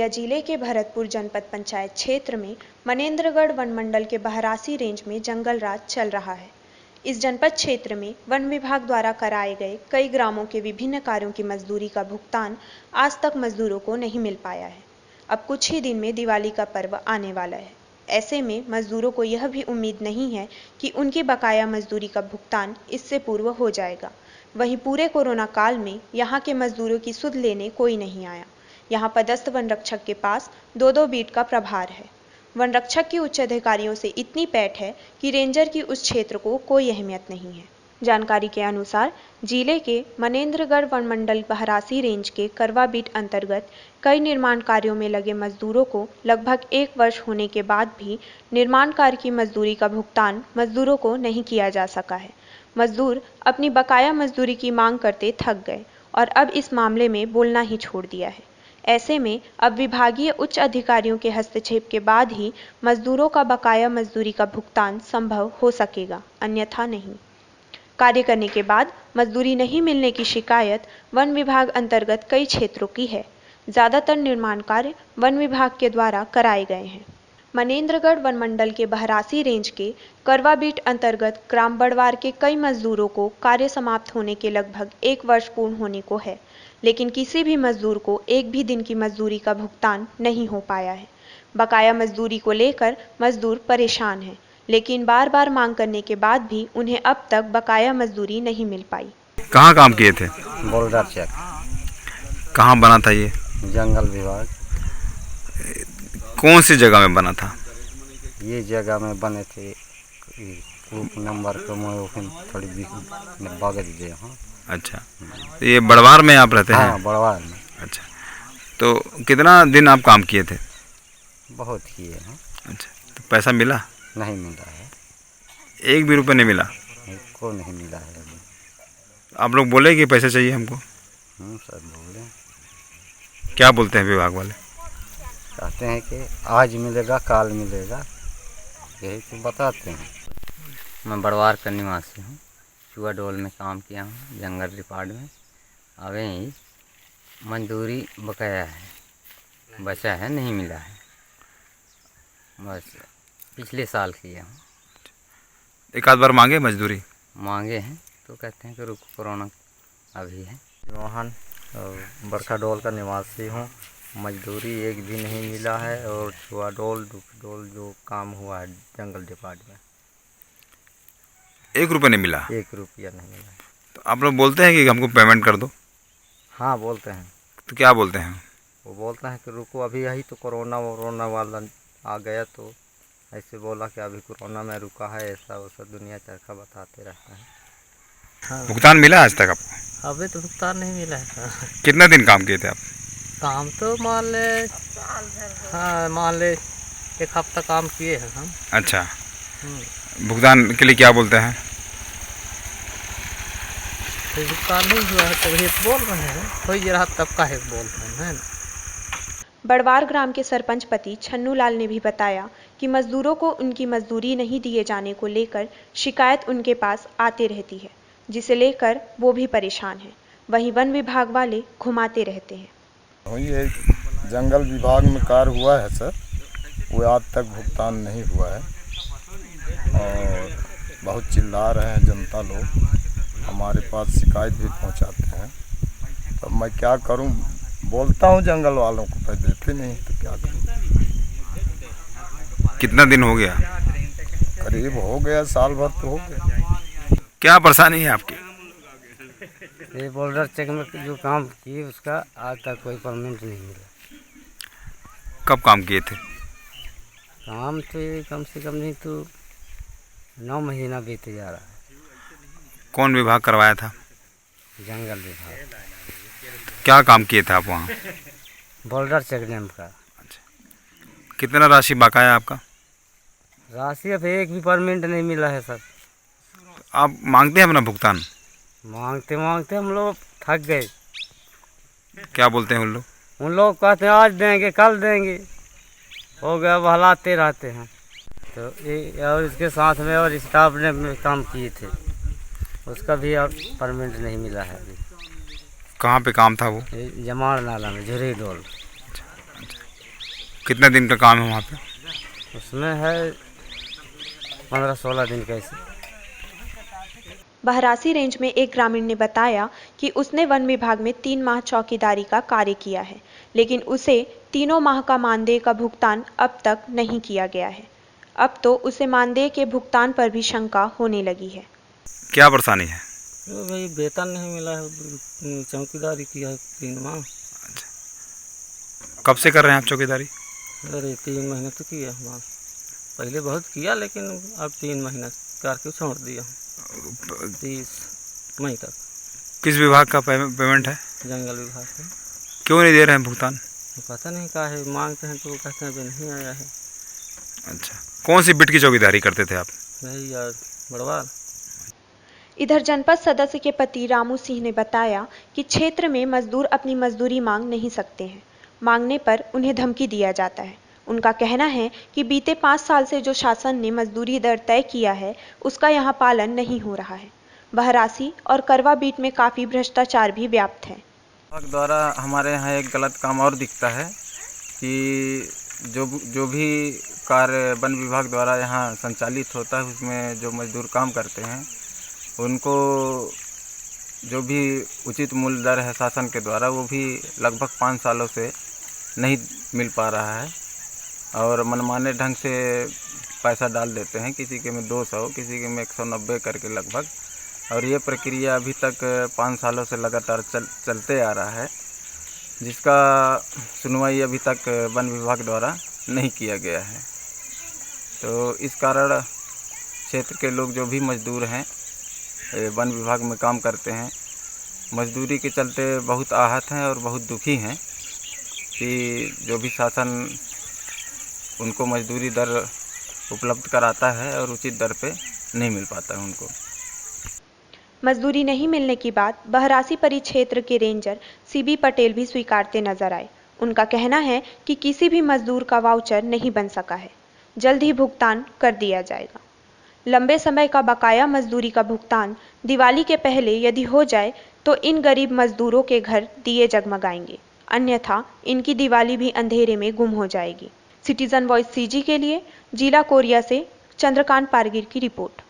औरैया जिले के भरतपुर जनपद पंचायत क्षेत्र में मनेंद्रगढ़ वन मंडल के बहरासी रेंज में जंगल राज चल रहा है। इस जनपद क्षेत्र में वन विभाग द्वारा कराए गए कई ग्रामों के विभिन्न कार्यों की मजदूरी का भुगतान आज तक मजदूरों को नहीं मिल पाया है। अब कुछ ही दिन में दिवाली का पर्व आने वाला है। ऐसे में मजदूरों को यह भी उम्मीद नहीं है कि उनकी बकाया मजदूरी का भुगतान इससे पूर्व हो जाएगा। वहीं पूरे कोरोना काल में यहाँ के मजदूरों की सुध लेने कोई नहीं आया। यहाँ पदस्थ वन रक्षक के पास 2-2 बीट का प्रभार है। वन रक्षक की उच्च अधिकारियों से इतनी पैठ है कि रेंजर की उस क्षेत्र को कोई अहमियत नहीं है। जानकारी के अनुसार जिले के मनेंद्रगढ़ वन मंडल बहरासी रेंज के करवा बीट अंतर्गत कई निर्माण कार्यों में लगे मजदूरों को लगभग 1 वर्ष होने के बाद भी निर्माण कार्य की मजदूरी का भुगतान मजदूरों को नहीं किया जा सका है। मजदूर अपनी बकाया मजदूरी की मांग करते थक गए और अब इस मामले में बोलना ही छोड़ दिया है। ऐसे में अब विभागीय उच्च अधिकारियों के हस्तक्षेप के बाद ही मजदूरों का बकाया मजदूरी का भुगतान संभव हो सकेगा, अन्यथा नहीं। कार्य करने के बाद मजदूरी नहीं मिलने की शिकायत वन विभाग अंतर्गत कई क्षेत्रों की है। ज़्यादातर निर्माण कार्य वन विभाग के द्वारा कराए गए हैं। मनेंद्रगढ़ वन मंडल के बहरासी रेंज के करवा बीट अंतर्गत ग्राम बड़वार के कई मजदूरों को कार्य समाप्त होने के लगभग 1 वर्ष पूर्ण होने को है, लेकिन किसी भी मजदूर को एक भी दिन की मजदूरी का भुगतान नहीं हो पाया है। बकाया मजदूरी को लेकर मजदूर परेशान हैं, लेकिन बार बार मांग करने के बाद भी उन्हें अब तक बकाया मजदूरी नहीं मिल पाई। कहाँ काम किए थे? Boulder check. कहाँ बना था ये? जंगल विभाग। कौन सी जगह में बना था? ये जगह में बने थे ग्रुप नंबर को मैं थोड़ी बागत दे। हाँ। अच्छा, तो ये बड़वार में आप रहते हैं? हाँ, बड़वार में। अच्छा, तो कितना दिन आप काम किए थे? बहुत किए हैं। अच्छा, तो पैसा मिला? नहीं मिला है। 1 भी रुपये नहीं मिला? को नहीं मिला है अभी। आप लोग बोले कि पैसे चाहिए हमको? सर बोले। क्या बोलते हैं विभाग वाले? कहते हैं कि आज मिलेगा, काल मिलेगा, यही तो बताते हैं। मैं बड़वार का निवासी हूँ। चुआ डोल में काम किया हूँ, जंगल रिपार्ट में। अभी ही मजदूरी बकाया है, बचा है, नहीं मिला है। बस पिछले साल किया हूँ। एक आध बार मांगे मजदूरी? मांगे हैं तो कहते हैं कि रुको, कोरोना अभी है। रोहन बरखा डोल का निवासी हूँ। मजदूरी एक भी नहीं मिला है और चुआ डोल जो काम हुआ है जंगल डिपार्ट में, 1 रुपये नहीं मिला? 1 रुपया नहीं मिला। तो आप लोग बोलते हैं कि हमको पेमेंट कर दो? हाँ बोलते हैं। तो क्या बोलते हैं? वो बोलते हैं कि रुको, अभी यही तो कोरोना वाला आ गया, तो ऐसे बोला कि अभी कोरोना में रुका है, ऐसा वैसा दुनिया चरखा बताते रहता है। हाँ। भुगतान मिला आज तक आपको? अभी तो भुगतान नहीं मिला है। कितना दिन काम किए थे आप? काम तो मान ले 1 हफ्ता काम किए हैं हम। अच्छा, भुगतान के लिए क्या बोलते हैं? तो भुगतान नहीं हुआ है तभी बोल रहे हैं, कोई रहा तब का है बोल रहे हैं। बड़वार ग्राम के सरपंच पति छन्नू लाल ने भी बताया कि मजदूरों को उनकी मजदूरी नहीं दिए जाने को लेकर शिकायत उनके पास आती रहती है, जिसे लेकर वो भी परेशान हैं। वहीं वन विभाग वाले घुमाते रहते हैं। ये जंगल विभाग में कार्य हुआ है सर, वो आज तक भुगतान नहीं हुआ है और बहुत चिल्ला रहे हैं जनता लोग, हमारे पास शिकायत भी पहुंचाते हैं। तो मैं क्या करूं, बोलता हूं जंगल वालों को, पर देते नहीं, तो क्या करूं। कितना दिन हो गया? करीब हो गया, साल भर तो हो गया। क्या परेशानी है आपकी? ये बोल्डर चेक में जो काम किए उसका आज तक कोई परमिट नहीं मिला। कब काम किए थे? काम तो ये कम से कम नहीं तो 9 महीना बीत जा रहा है। कौन विभाग करवाया था? जंगल विभाग। क्या काम किए थे आप वहाँ? बोल्डर चेक डैम का। अच्छा, कितना राशि बकाया आपका? राशि अब एक भी परमिट नहीं मिला है सर। आप मांगते हैं अपना भुगतान? मांगते मांगते हम लोग थक गए। क्या बोलते हैं उन लोग? उन लोग कहते हैं आज देंगे, कल देंगे, हो गया, बहलाते रहते हैं। तो ये और इसके साथ में और स्टाफ ने काम किए थे, उसका भी अब परमिट नहीं मिला है अभी। कहाँ पे काम था वो? जमाड़ नाला में, झुरी डोल। कितने दिन का काम है वहाँ पे? उसमें है 15-16 दिन कैसे। बहरासी रेंज में एक ग्रामीण ने बताया कि उसने वन विभाग में 3 माह चौकीदारी का कार्य किया है, लेकिन उसे 3 माह का मानदेय का भुगतान अब तक नहीं किया गया है। अब तो उसे मानदेय के भुगतान पर भी शंका होने लगी है। क्या परेशानी है? तो भाई वेतन नहीं मिला है, चौकीदारी किया है 3 माह। कब से कर रहे हैं आप चौकीदारी? अरे 3 महीने तो किया हमारा, पहले बहुत किया लेकिन अब 3 महीना करके छोड़ दिया 30 मई तक। किस विभाग का पेमेंट है? जंगल विभाग से। क्यों नहीं दे रहे हैं भुगतान? पता नहीं क्या है, मांगते हैं तो वो कहते हैं अभी नहीं आया है। अच्छा, कौन सी बिट की चौकीदारी करते थे आप? नहीं यार, बड़वाल। इधर जनपद सदस्य के पति रामू सिंह ने बताया कि क्षेत्र में मजदूर अपनी मजदूरी मांग नहीं सकते हैं। मांगने पर उन्हें धमकी दिया जाता है। उनका कहना है कि बीते 5 साल से जो शासन ने मजदूरी दर तय किया है उसका यहाँ पालन नहीं हो रहा है। बहरासी और करवा बीट में काफ़ी भ्रष्टाचार भी व्याप्त है। विभाग द्वारा हमारे यहाँ एक गलत काम और दिखता है कि जो भी कार्य वन विभाग द्वारा यहाँ संचालित होता है उसमें जो मजदूर काम करते हैं उनको जो भी उचित मूल्य दर है शासन के द्वारा वो भी लगभग 5 सालों से नहीं मिल पा रहा है और मनमाने ढंग से पैसा डाल देते हैं, किसी के में 200 किसी के में 190 करके लगभग। और ये प्रक्रिया अभी तक 5 सालों से लगातार चलते आ रहा है, जिसका सुनवाई अभी तक वन विभाग द्वारा नहीं किया गया है। तो इस कारण क्षेत्र के लोग जो भी मजदूर हैं वन विभाग में काम करते हैं, मजदूरी के चलते बहुत आहत हैं और बहुत दुखी हैं कि जो भी शासन उनको मजदूरी दर उपलब्ध कराता है और उचित दर पे नहीं मिल पाता है उनको। मजदूरी नहीं मिलने की बात बहरासी परिक्षेत्र के रेंजर सीबी पटेल भी स्वीकारते नजर आए। उनका कहना है कि किसी भी मजदूर का वाउचर नहीं बन सका है, जल्द ही भुगतान कर दिया जाएगा। लंबे समय का बकाया मजदूरी का भुगतान दिवाली के पहले यदि हो जाए तो इन गरीब मजदूरों के घर दिए जगमगाएंगे, अन्यथा इनकी दिवाली भी अंधेरे में गुम हो जाएगी। सिटीजन वॉइस सीजी के लिए जिला कोरिया से चंद्रकांत पारगीर की रिपोर्ट।